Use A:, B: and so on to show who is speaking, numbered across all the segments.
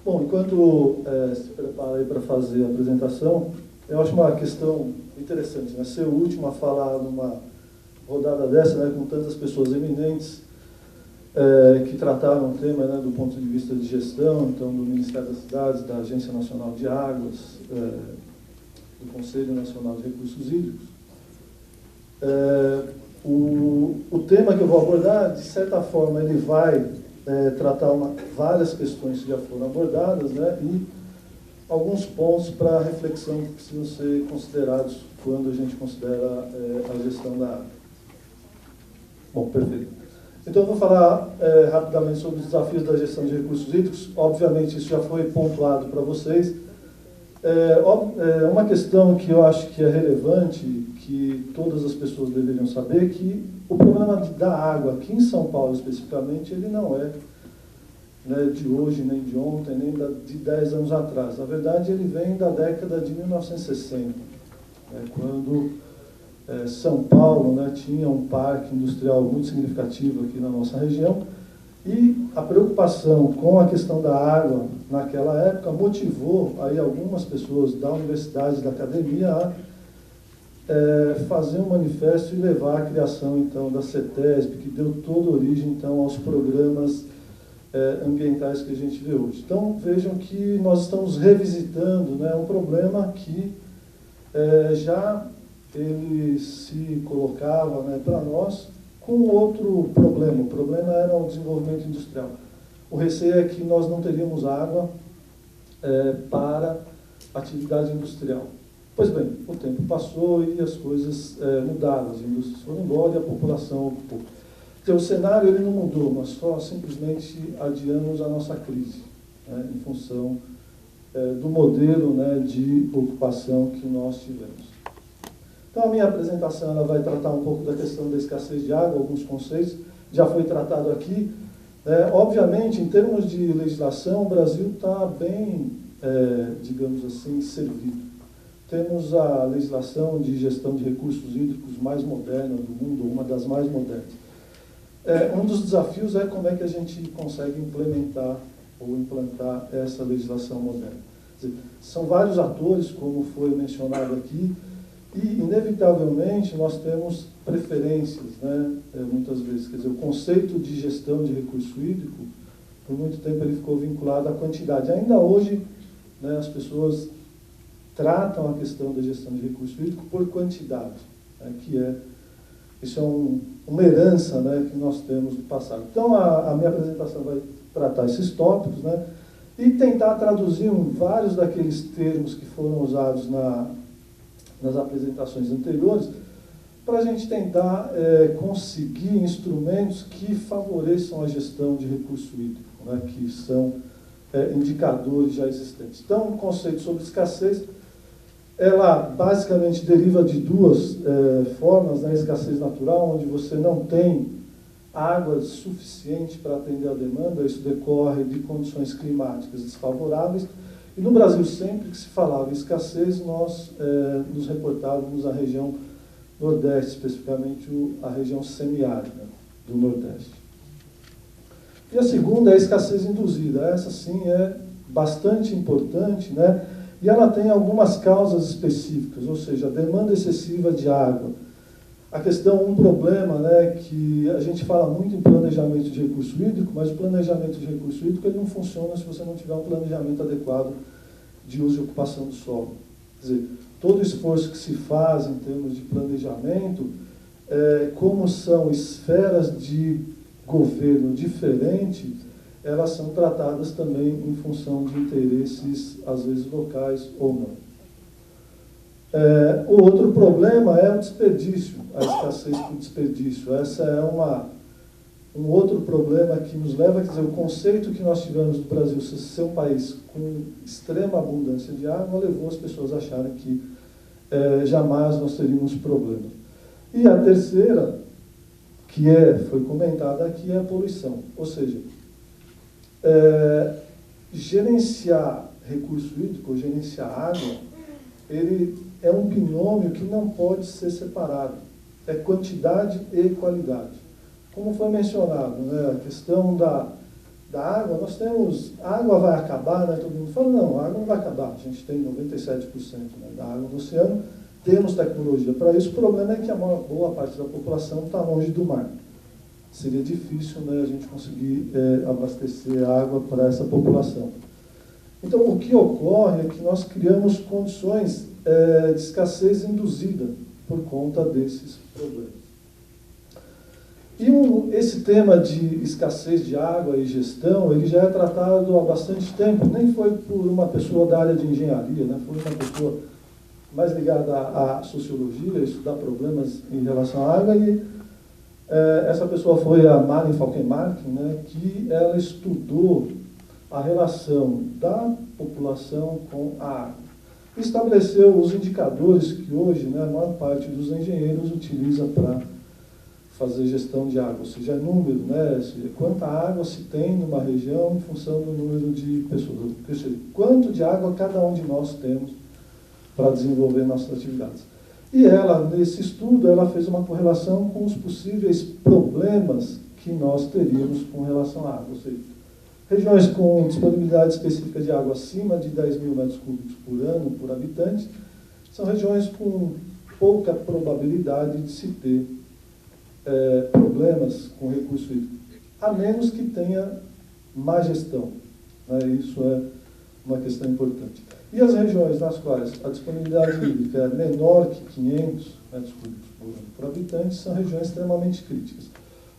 A: Bom, enquanto se prepara aí para fazer a apresentação, eu acho uma questão interessante, né? Ser o último a falar numa rodada dessa, né, com tantas pessoas eminentes que trataram o tema, né, do ponto de vista de gestão, então do Ministério das Cidades, da Agência Nacional de Águas, do Conselho Nacional de Recursos Hídricos. O tema que eu vou abordar, de certa forma, ele vai tratar várias questões que já foram abordadas, né, e alguns pontos para reflexão que precisam ser considerados quando a gente considera a gestão da água. Bom, perfeito. Então, eu vou falar rapidamente sobre os desafios da gestão de recursos hídricos. Obviamente, isso já foi pontuado para vocês. Uma questão que eu acho que é relevante, que todas as pessoas deveriam saber, que o problema da água aqui em São Paulo, especificamente, ele não é, né, de hoje, nem de ontem, nem de 10 anos atrás. Na verdade, ele vem da década de 1960, né, quando São Paulo, né, tinha um parque industrial muito significativo aqui na nossa região, e a preocupação com a questão da água naquela época motivou aí algumas pessoas da universidade, da academia, a fazer um manifesto e levar à criação, então, da CETESB, que deu toda origem, então, aos programas ambientais que a gente vê hoje. Então, vejam que nós estamos revisitando, né, um problema que já ele se colocava, né, para nós com outro problema. O problema era o desenvolvimento industrial. O receio é que nós não teríamos água para atividade industrial. Pois bem, o tempo passou e as coisas mudaram, as indústrias foram embora e a população ocupou. Então, o cenário ele não mudou, nós só simplesmente adiamos a nossa crise, né, em função do modelo, né, de ocupação que nós tivemos. Então, a minha apresentação ela vai tratar um pouco da questão da escassez de água, alguns conceitos, já foi tratado aqui. Obviamente, em termos de legislação, o Brasil está bem, digamos assim, servido. Temos a legislação de gestão de recursos hídricos mais moderna do mundo, uma das mais modernas. Um dos desafios é como é que a gente consegue implementar ou implantar essa legislação moderna. Quer dizer, são vários atores, como foi mencionado aqui, e, inevitavelmente, nós temos preferências, né, muitas vezes. Quer dizer, o conceito de gestão de recurso hídrico, por muito tempo, ele ficou vinculado à quantidade. Ainda hoje, né, as pessoas tratam a questão da gestão de recurso hídrico por quantidade, né, isso é uma herança, né, que nós temos do passado. Então, a minha apresentação vai tratar esses tópicos, né, e tentar traduzir vários daqueles termos que foram usados nas apresentações anteriores, para a gente tentar conseguir instrumentos que favoreçam a gestão de recurso hídrico, né, que são indicadores já existentes. Então, o conceito sobre escassez, ela basicamente deriva de duas formas, né, escassez natural, onde você não tem água suficiente para atender a demanda, isso decorre de condições climáticas desfavoráveis. E no Brasil, sempre que se falava em escassez, nós nos reportávamos à região Nordeste, especificamente a região semiárida do Nordeste. E a segunda é a escassez induzida. Essa, sim, é bastante importante, né? E ela tem algumas causas específicas, ou seja, a demanda excessiva de água. A questão, um problema, né, que a gente fala muito em planejamento de recurso hídrico, mas o planejamento de recurso hídrico ele não funciona se você não tiver um planejamento adequado de uso e ocupação do solo. Quer dizer, todo o esforço que se faz em termos de planejamento, como são esferas de governo diferentes, elas são tratadas também em função de interesses, às vezes, locais ou não. O outro problema é o desperdício, a escassez por desperdício. Essa é um outro problema que nos leva a dizer, o conceito que nós tivemos do Brasil ser um país com extrema abundância de água levou as pessoas a acharem que jamais nós teríamos problemas. E a terceira, que foi comentada aqui, é a poluição. Ou seja, gerenciar recurso hídrico, gerenciar água, ele é um binômio que não pode ser separado. É quantidade e qualidade. Como foi mencionado, né, a questão da água, nós temos, a água vai acabar, né? Todo mundo fala, não, a água não vai acabar, a gente tem 97%, né, da água no oceano, temos tecnologia para isso, o problema é que a maior, boa parte da população está longe do mar. Seria difícil, né, a gente conseguir abastecer água para essa população. Então, o que ocorre é que nós criamos condições de escassez induzida por conta desses problemas. E esse tema de escassez de água e gestão, ele já é tratado há bastante tempo, nem foi por uma pessoa da área de engenharia, né? Foi uma pessoa mais ligada à sociologia, a estudar problemas em relação à água, e essa pessoa foi a Malin Falkenmark, né? Que ela estudou a relação da população com a água. Estabeleceu os indicadores que hoje, né, a maior parte dos engenheiros utiliza para fazer gestão de água, ou seja, número, né, quanta água se tem numa região em função do número de pessoas, ou seja, quanto de água cada um de nós temos para desenvolver nossas atividades. E ela, nesse estudo, ela fez uma correlação com os possíveis problemas que nós teríamos com relação à água, ou seja, regiões com disponibilidade específica de água acima de 10 mil metros cúbicos por ano, por habitante, são regiões com pouca probabilidade de se ter problemas com recurso hídrico, a menos que tenha má gestão. Né? Isso é uma questão importante. E as regiões nas quais a disponibilidade hídrica é menor que 500 metros cúbicos por ano por habitante são regiões extremamente críticas.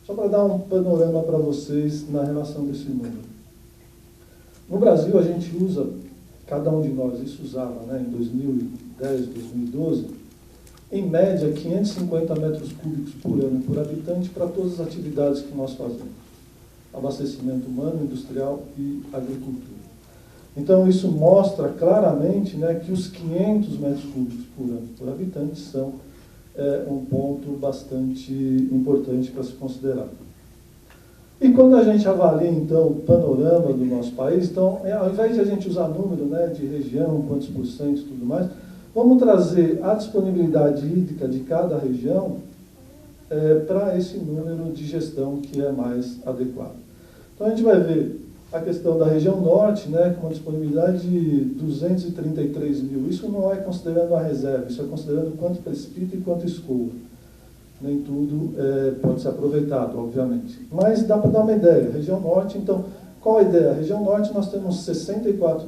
A: Só para dar um panorama para vocês na relação desse número. No Brasil, a gente usa, cada um de nós, isso usava, né, em 2010, 2012, em média, 550 metros cúbicos por ano por habitante para todas as atividades que nós fazemos. Abastecimento humano, industrial e agricultura. Então, isso mostra claramente, né, que os 500 metros cúbicos por ano por habitante são um ponto bastante importante para se considerar. E quando a gente avalia, então, o panorama do nosso país, então, ao invés de a gente usar número, né, de região, quantos por cento e tudo mais, vamos trazer a disponibilidade hídrica de cada região para esse número de gestão que é mais adequado. Então, a gente vai ver a questão da região norte, né, com uma disponibilidade de 233 mil. Isso não é considerando a reserva, isso é considerando quanto precipita e quanto escoa. Nem tudo pode ser aproveitado, obviamente. Mas dá para dar uma ideia. Região norte, então, qual a ideia? Região norte nós temos 64%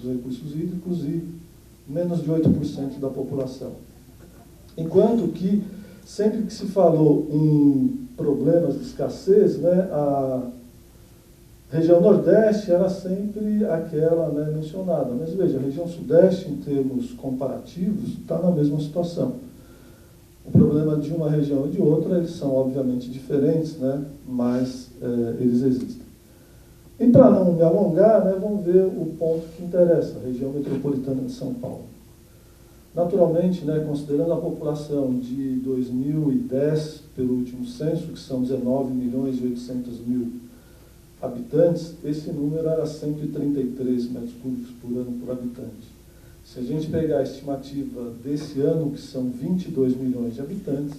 A: dos recursos hídricos e menos de 8% da população. Enquanto que, sempre que se falou em problemas de escassez, né, a região nordeste era sempre aquela, né, mencionada. Mas veja, a região sudeste, em termos comparativos, está na mesma situação. O problema de uma região e de outra, eles são obviamente diferentes, né, mas eles existem. E para não me alongar, né, vamos ver o ponto que interessa, a região metropolitana de São Paulo. Naturalmente, né, considerando a população de 2010, pelo último censo, que são 19 milhões e 800 mil habitantes, esse número era 133 metros cúbicos por ano por habitante. Se a gente pegar a estimativa desse ano, que são 22 milhões de habitantes,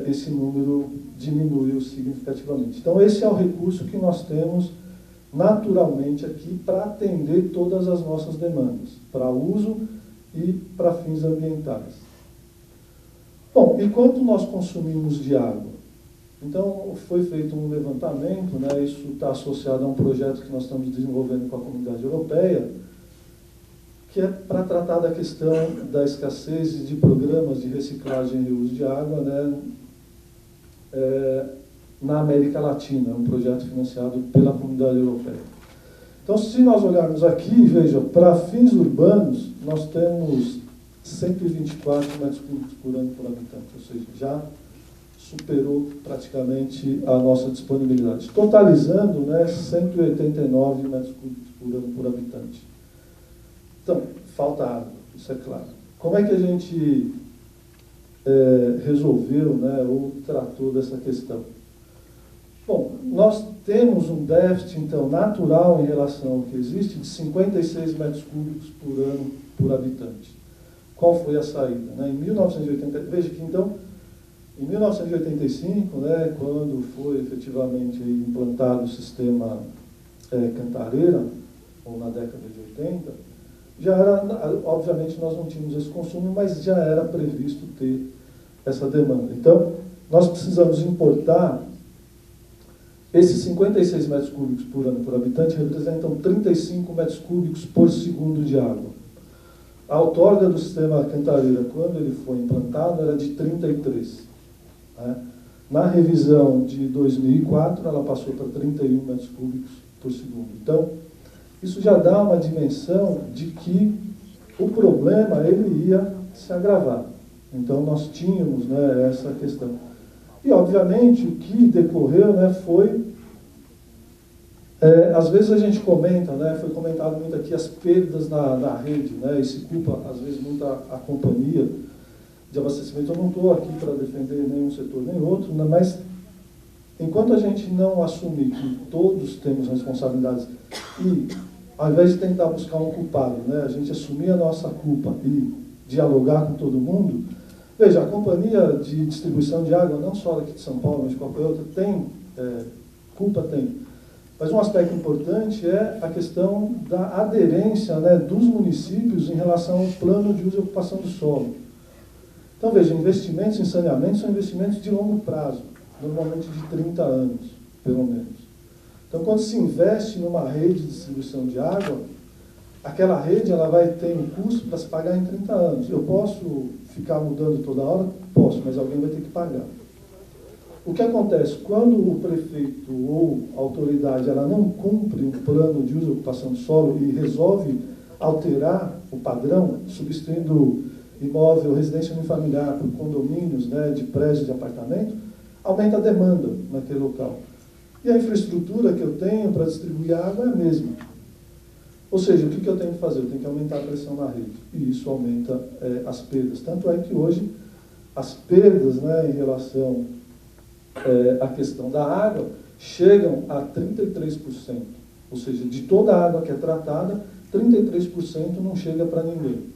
A: esse número diminuiu significativamente. Então, esse é o recurso que nós temos naturalmente aqui para atender todas as nossas demandas, para uso e para fins ambientais. Bom, e quanto nós consumimos de água? Então, foi feito um levantamento, né, isso está associado a um projeto que nós estamos desenvolvendo com a Comunidade Europeia, que é para tratar da questão da escassez de programas de reciclagem e reuso de água, né, na América Latina, um projeto financiado pela Comunidade Europeia. Então, se nós olharmos aqui, veja, para fins urbanos, nós temos 124 metros cúbicos por ano por habitante, ou seja, já superou praticamente a nossa disponibilidade, totalizando, né, 189 metros cúbicos por ano por habitante. Então, falta água, isso é claro. Como é que a gente resolveu, né, ou tratou dessa questão? Bom, nós temos um déficit, então, natural em relação ao que existe, de 56 metros cúbicos por ano por habitante. Qual foi a saída? Né? Em 1980, veja que, então, Em 1985, né, quando foi efetivamente implantado o sistema Cantareira, ou na década de 80, já era, obviamente nós não tínhamos esse consumo, mas já era previsto ter essa demanda. Então, nós precisamos importar esses 56 metros cúbicos por ano por habitante, representam 35 metros cúbicos por segundo de água. A outorga do sistema Cantareira, quando ele foi implantado, era de 33. Né? Na revisão de 2004, ela passou para 31 metros cúbicos por segundo. Então, isso já dá uma dimensão de que o problema ele ia se agravar. Então, nós tínhamos, né, essa questão. E, obviamente, o que decorreu, né, foi... às vezes a gente comenta, né, foi comentado muito aqui as perdas na rede, né, e se culpa, às vezes, muito a companhia de abastecimento. Eu não estou aqui para defender nenhum setor nem outro, né, mas enquanto a gente não assumir que todos temos responsabilidades e, ao invés de tentar buscar um culpado, né, a gente assumir a nossa culpa e dialogar com todo mundo, veja, a companhia de distribuição de água, não só aqui de São Paulo, mas de qualquer outra, tem, culpa tem. Mas um aspecto importante é a questão da aderência, né, dos municípios em relação ao plano de uso e ocupação do solo. Então, veja, investimentos em saneamento são investimentos de longo prazo, normalmente de 30 anos, pelo menos. Então, quando se investe numa rede de distribuição de água, aquela rede ela vai ter um custo para se pagar em 30 anos. Eu posso ficar mudando toda hora? Posso, mas alguém vai ter que pagar. O que acontece? Quando o prefeito ou a autoridade ela não cumpre o plano de uso e ocupação do solo e resolve alterar o padrão, substituindo imóvel, residência unifamiliar por condomínios, né, de prédios de apartamento, aumenta a demanda naquele local. E a infraestrutura que eu tenho para distribuir água é a mesma. Ou seja, o que eu tenho que fazer? Eu tenho que aumentar a pressão na rede. E isso aumenta as perdas. Tanto é que hoje as perdas, né, em relação à questão da água chegam a 33%. Ou seja, de toda a água que é tratada, 33% não chega para ninguém.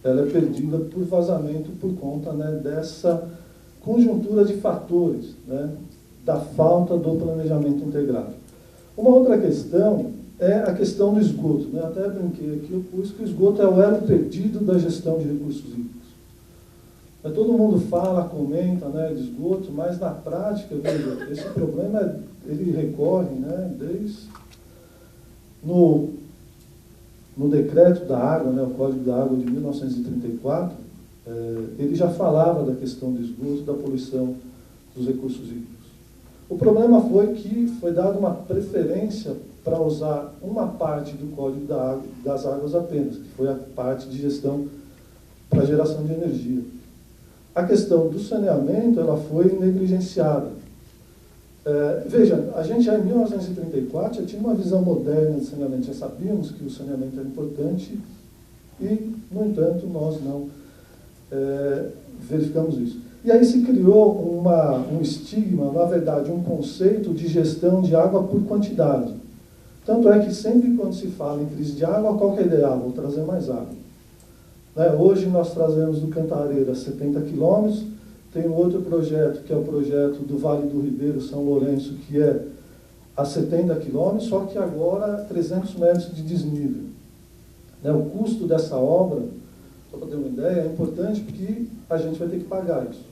A: Ela é perdida por vazamento por conta, né, dessa conjuntura de fatores, né, da falta do planejamento integrado. Uma outra questão é a questão do esgoto. Né? Até brinquei aqui, eu pus que o esgoto é o elo perdido da gestão de recursos hídricos. Todo mundo fala, comenta, né, de esgoto, mas na prática, veja, esse problema ele recorre, né, desde no decreto da água, né, o Código da Água de 1934, ele já falava da questão do esgoto, da poluição dos recursos hídricos. O problema foi que foi dada uma preferência para usar uma parte do Código das Águas apenas, que foi a parte de gestão para geração de energia. A questão do saneamento ela foi negligenciada. Veja, a gente já em 1934 já tinha uma visão moderna de saneamento, já sabíamos que o saneamento era importante e, no entanto, nós não verificamos isso. E aí se criou um estigma, na verdade, um conceito de gestão de água por quantidade. Tanto é que sempre quando se fala em crise de água, qual que é a ideia? Vou trazer mais água. Né? Hoje nós trazemos do Cantareira 70 quilômetros, tem um outro projeto, que é o projeto do Vale do Ribeiro, São Lourenço, que é a 70 quilômetros, só que agora 300 metros de desnível. Né? O custo dessa obra, só para ter uma ideia, é importante porque a gente vai ter que pagar isso.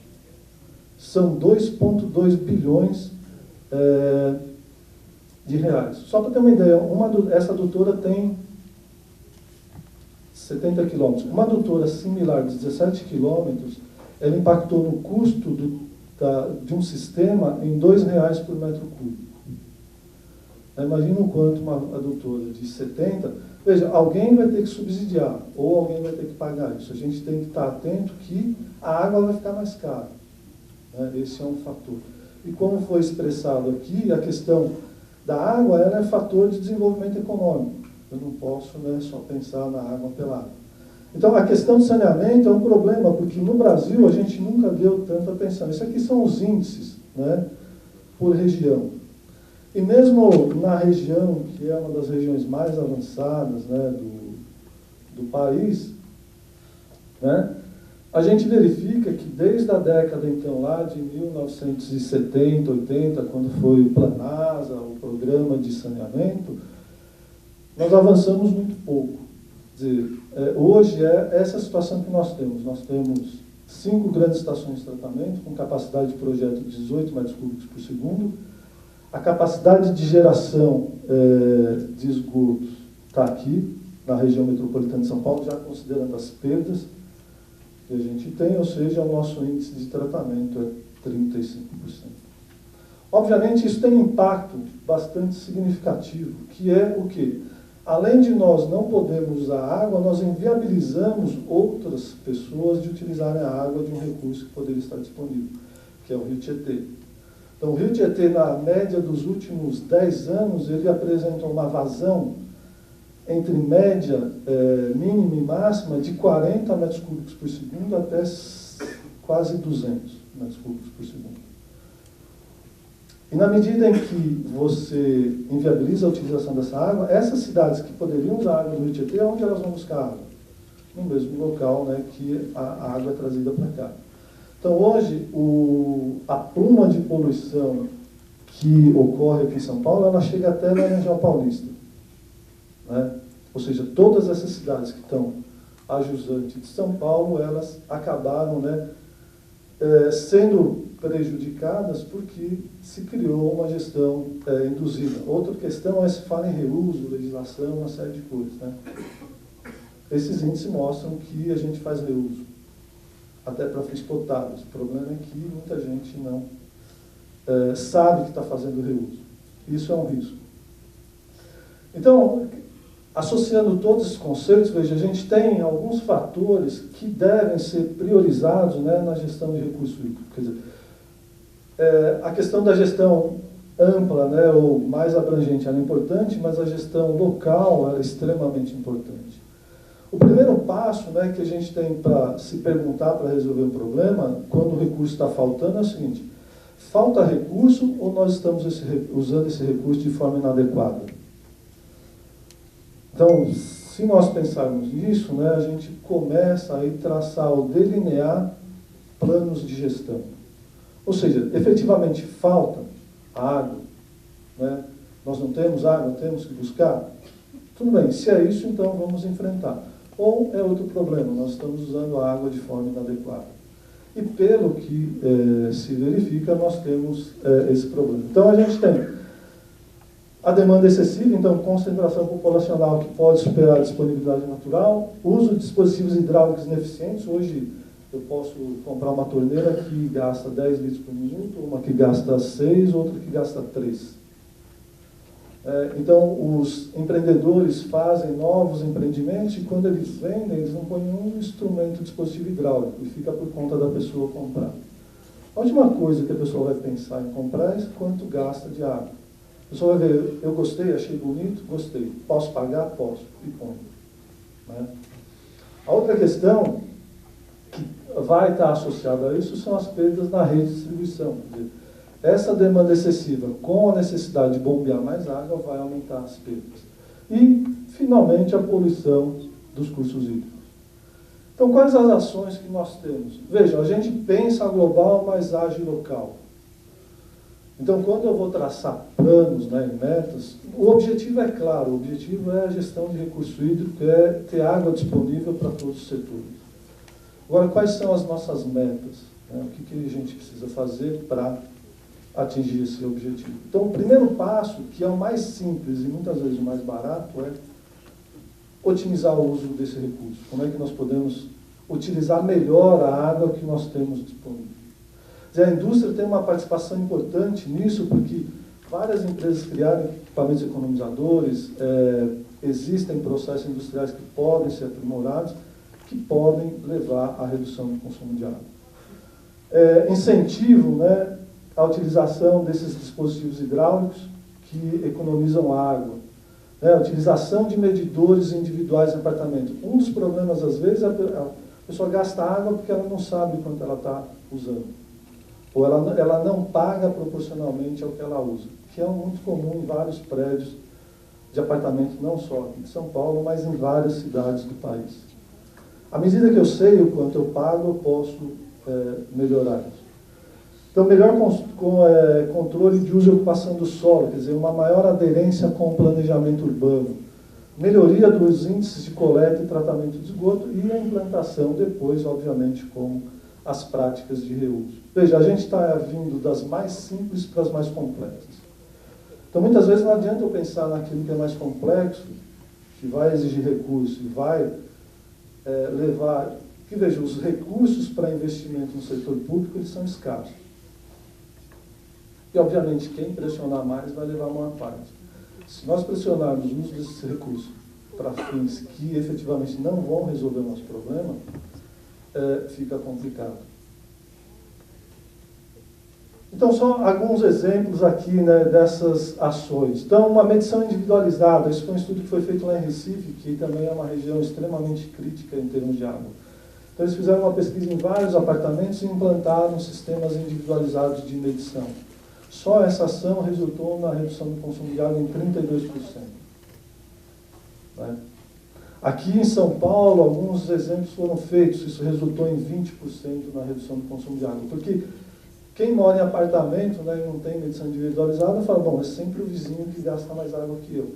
A: São 2,2 bilhões de reais. Só para ter uma ideia, essa adutora tem 70 quilômetros. Uma adutora similar de 17 quilômetros, ela impactou no custo de um sistema em R$2 por metro cúbico. Imagina o quanto uma adutora de 70... Veja, alguém vai ter que subsidiar, ou alguém vai ter que pagar isso. A gente tem que estar atento que a água vai ficar mais cara. Né? Esse é um fator. E como foi expressado aqui, a questão da água ela é fator de desenvolvimento econômico. Eu não posso, né, só pensar na água pelada. Então, a questão do saneamento é um problema, porque no Brasil a gente nunca deu tanta atenção. Isso aqui são os índices, né, por região. E mesmo na região, que é uma das regiões mais avançadas, né, do país, né, a gente verifica que desde a década, então, lá de 1970, 80, quando foi o Planasa, o Programa de Saneamento, nós avançamos muito pouco. Quer dizer, hoje é essa situação que nós temos. Nós temos 5 grandes estações de tratamento, com capacidade de projeto de 18 metros cúbicos por segundo. A capacidade de geração de esgotos está aqui, na região metropolitana de São Paulo, já considerando as perdas que a gente tem, ou seja, o nosso índice de tratamento é 35%. Obviamente, isso tem um impacto bastante significativo, que é o quê? Além de nós não podermos usar água, nós inviabilizamos outras pessoas de utilizarem a água de um recurso que poderia estar disponível, que é o Rio Tietê. Então, o Rio Tietê, na média dos últimos 10 anos, ele apresenta uma vazão entre média mínima e máxima de 40 metros cúbicos por segundo até quase 200 metros cúbicos por segundo. E na medida em que você inviabiliza a utilização dessa água, essas cidades que poderiam usar a água do Rio Tietê, onde elas vão buscar água? No mesmo local, né, que a água é trazida para cá. Então, hoje, a pluma de poluição que ocorre aqui em São Paulo, ela chega até na região paulista. Né? Ou seja, todas essas cidades que estão a jusante de São Paulo, elas acabaram, né, sendo prejudicadas porque se criou uma gestão induzida. Outra questão é se fala em reuso, legislação, uma série de coisas. Né? Esses índices mostram que a gente faz reuso, até para fins potáveis. O problema é que muita gente não sabe que está fazendo reuso. Isso é um risco. Então, associando todos esses conceitos, veja, a gente tem alguns fatores que devem ser priorizados, né, na gestão de recursos hídricos. Quer dizer, a questão da gestão ampla, né, ou mais abrangente, ela é importante, mas a gestão local ela é extremamente importante. O primeiro passo, né, que a gente tem para se perguntar para resolver um problema, quando o recurso está faltando, é o seguinte: falta recurso ou nós estamos usando esse recurso de forma inadequada? Então, se nós pensarmos nisso, né, a gente começa a traçar ou delinear planos de gestão. Ou seja, efetivamente falta água, né? Nós não temos água, temos que buscar. Tudo bem, se é isso, então vamos enfrentar. Ou é outro problema, nós estamos usando a água de forma inadequada. E pelo que se verifica, nós temos esse problema. Então a gente tem a demanda excessiva, então concentração populacional que pode superar a disponibilidade natural, uso de dispositivos hidráulicos ineficientes. Hoje eu posso comprar uma torneira que gasta 10 litros por minuto, uma que gasta 6, outra que gasta 3. Então os empreendedores fazem novos empreendimentos e quando eles vendem, eles não põem um instrumento, dispositivo hidráulico, e fica por conta da pessoa comprar. A última coisa que a pessoa vai pensar em comprar é quanto gasta de água. A pessoa vai ver, eu gostei, achei bonito, gostei. Posso pagar? Posso. E põe. Né? A outra questão que vai estar associada a isso são as perdas na rede de distribuição. Quer dizer, essa demanda excessiva, com a necessidade de bombear mais água, vai aumentar as perdas. E, finalmente, a poluição dos cursos hídricos. Então, quais as ações que nós temos? Vejam, a gente pensa global, mas age local. Então, quando eu vou traçar planos, né, e metas, o objetivo é claro, o objetivo é a gestão de recurso hídrico, é ter água disponível para todos os setores. Agora, quais são as nossas metas? Né? O que a gente precisa fazer para atingir esse objetivo? Então, o primeiro passo, que é o mais simples e muitas vezes o mais barato, é otimizar o uso desse recurso. Como é que nós podemos utilizar melhor a água que nós temos disponível? A indústria tem uma participação importante nisso, porque várias empresas criaram equipamentos economizadores, existem processos industriais que podem ser aprimorados, que podem levar à redução do consumo de água. Incentivo, né, a utilização desses dispositivos hidráulicos que economizam água. A utilização de medidores individuais em apartamento. Um dos problemas, às vezes, é a pessoa gasta água porque ela não sabe quanto ela está usando. Ou ela não paga proporcionalmente ao que ela usa, que é muito comum em vários prédios de apartamento, não só aqui de São Paulo, mas em várias cidades do país. À medida que eu sei o quanto eu pago, eu posso melhorar isso. Então, melhor controle de uso e ocupação do solo, quer dizer, uma maior aderência com o planejamento urbano, melhoria dos índices de coleta e tratamento de esgoto e a implantação depois, obviamente, com as práticas de reuso. Veja, a gente está vindo das mais simples para as mais complexas. Então, muitas vezes não adianta eu pensar naquilo que é mais complexo, que vai exigir recurso e vai levar... Que veja, os recursos para investimento no setor público, eles são escassos. E, obviamente, quem pressionar mais vai levar a maior parte. Se nós pressionarmos o uso desses recursos para fins que efetivamente não vão resolver o nosso problema, fica complicado. Então, só alguns exemplos aqui, né, dessas ações. Então, uma medição individualizada, isso foi um estudo que foi feito lá em Recife, que também é uma região extremamente crítica em termos de água. Então, eles fizeram uma pesquisa em vários apartamentos e implantaram sistemas individualizados de medição. Só essa ação resultou na redução do consumo de água em 32%. Né? Aqui em São Paulo, alguns exemplos foram feitos, isso resultou em 20% na redução do consumo de água. Porque quem mora em apartamento, né, e não tem medição individualizada, fala, bom, é sempre o vizinho que gasta mais água que eu.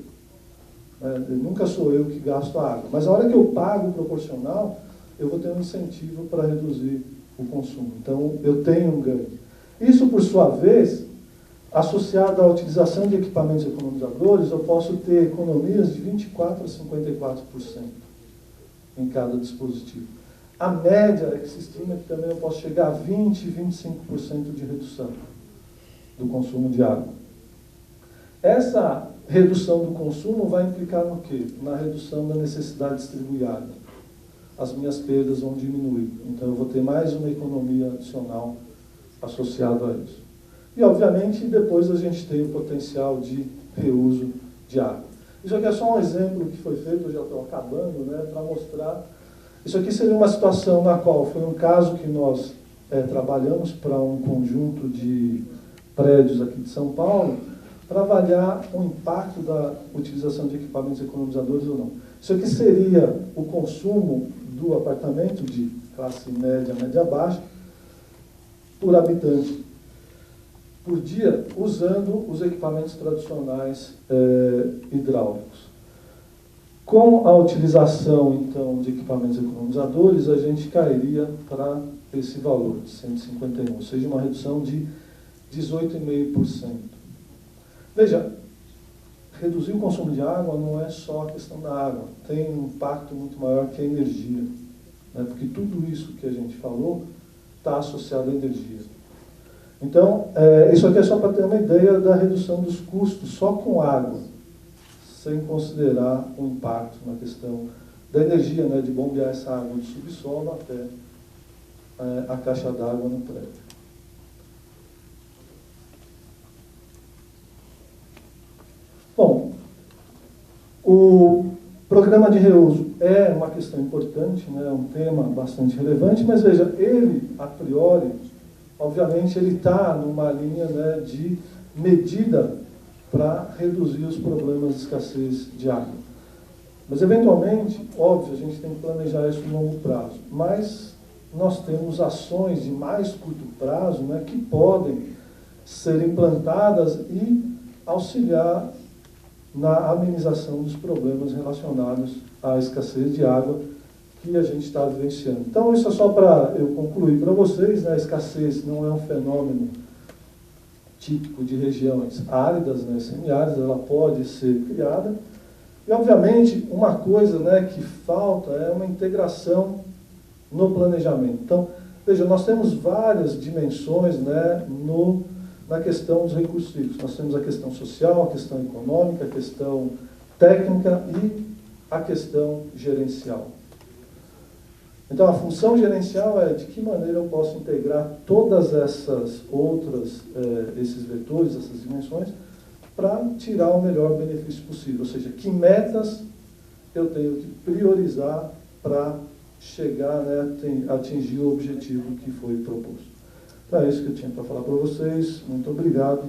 A: Nunca sou eu que gasto a água. Mas a hora que eu pago proporcional, eu vou ter um incentivo para reduzir o consumo. Então, eu tenho um ganho. Isso, por sua vez, associado à utilização de equipamentos economizadores, eu posso ter economias de 24% a 54% em cada dispositivo. A média é que se estima que também eu posso chegar a 20%, 25% de redução do consumo de água. Essa redução do consumo vai implicar no quê? Na redução da necessidade de distribuir água. As minhas perdas vão diminuir. Então, eu vou ter mais uma economia adicional associada a isso. E, obviamente, depois a gente tem o potencial de reuso de água. Isso aqui é só um exemplo que foi feito, eu já estou acabando, né, para mostrar. Isso aqui seria uma situação na qual foi um caso que nós trabalhamos para um conjunto de prédios aqui de São Paulo, para avaliar o impacto da utilização de equipamentos economizadores ou não. Isso aqui seria o consumo do apartamento de classe média, média baixa, por habitante por dia, usando os equipamentos tradicionais hidráulicos. Com a utilização, então, de equipamentos economizadores, a gente cairia para esse valor de 151, ou seja, uma redução de 18,5%. Veja, reduzir o consumo de água não é só a questão da água, tem um impacto muito maior que a energia, né? Porque tudo isso que a gente falou está associado à energia. Então, isso aqui é só para ter uma ideia da redução dos custos só com água, sem considerar o impacto na questão da energia, né, de bombear essa água do subsolo até a caixa d'água no prédio. Bom, o programa de reuso é uma questão importante, né, é um tema bastante relevante, mas veja, ele, a priori, obviamente, ele está numa linha, né, de medida para reduzir os problemas de escassez de água. Mas, eventualmente, óbvio, a gente tem que planejar isso no longo prazo. Mas nós temos ações de mais curto prazo, né, que podem ser implantadas e auxiliar na amenização dos problemas relacionados à escassez de água que a gente está vivenciando. Então, isso é só para eu concluir para vocês, né? A escassez não é um fenômeno típico de regiões áridas, né, semiáridas, ela pode ser criada. E, obviamente, uma coisa, né, que falta é uma integração no planejamento. Então, veja, nós temos várias dimensões, né, na questão dos recursos hídricos. Nós temos a questão social, a questão econômica, a questão técnica e a questão gerencial. Então, a função gerencial é de que maneira eu posso integrar todas essas outras, esses vetores, essas dimensões, para tirar o melhor benefício possível. Ou seja, que metas eu tenho que priorizar para chegar, né, atingir o objetivo que foi proposto. Então, é isso que eu tinha para falar para vocês. Muito obrigado.